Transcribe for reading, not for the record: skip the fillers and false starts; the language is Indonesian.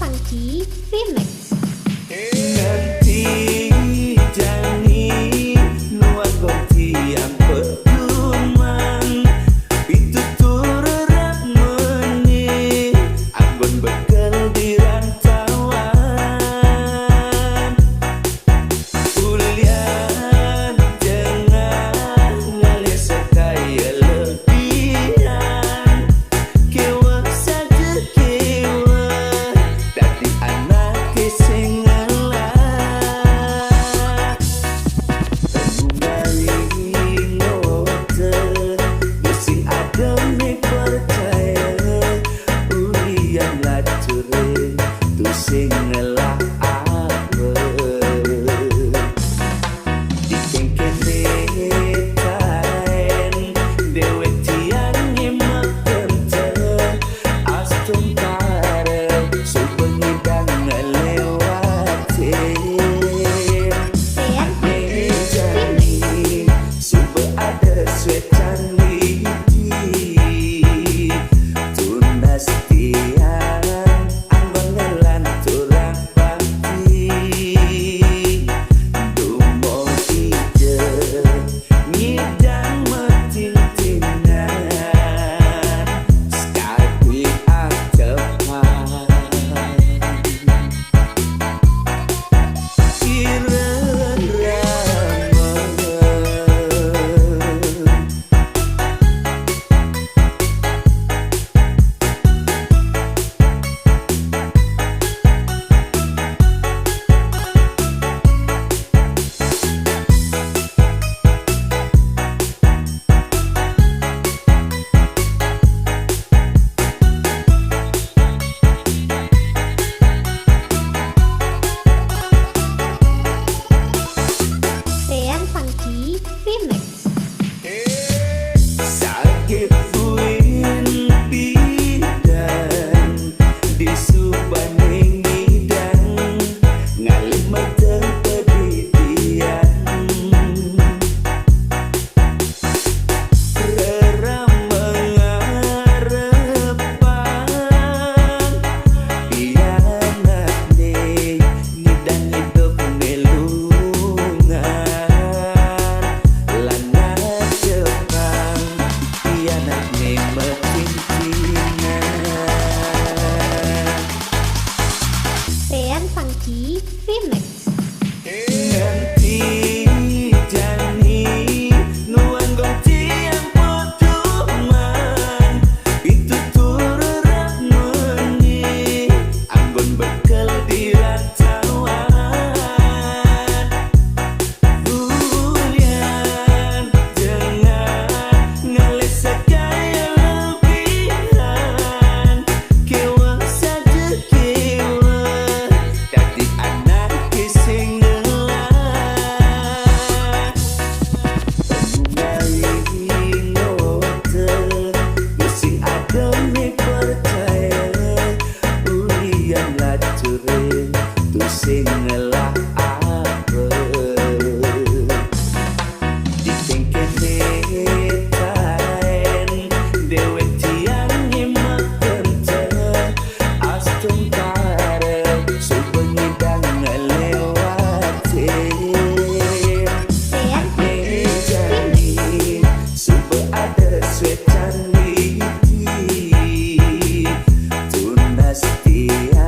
Funky Remix. Ngerti jani nuan gonti yang peduman pitutur rap meni anggon bekal di rantauan ulian jangan ngalih sekaya lebihan kewa saja kewa dadi anak sing sing ngelah aku dikengkene kain dewe tiang nyemak tente astung kare supengidang ngelewatin jani supe ada swetan wiji tunas tiang Remix. Sakit puin bidan di subaning ngidang ngalim mateng pedidian reram mengarepan pianak nih ngidang hidup nelungan Funky Remix. Ngerti jani nuan gonti yang peduman pitutur rap meni anggon bekal di rantauan ulian jangan ngalih sekaya lebihan kewa saja kewa dadi anak sing ngelah pengungaling note sing agame percaya ulian lacure tu sing ngelah apa dikengkene kain dewe tiang nyemak tente astung kare supengidang ngelewatin jani supe ada swetan wiji tunas tiang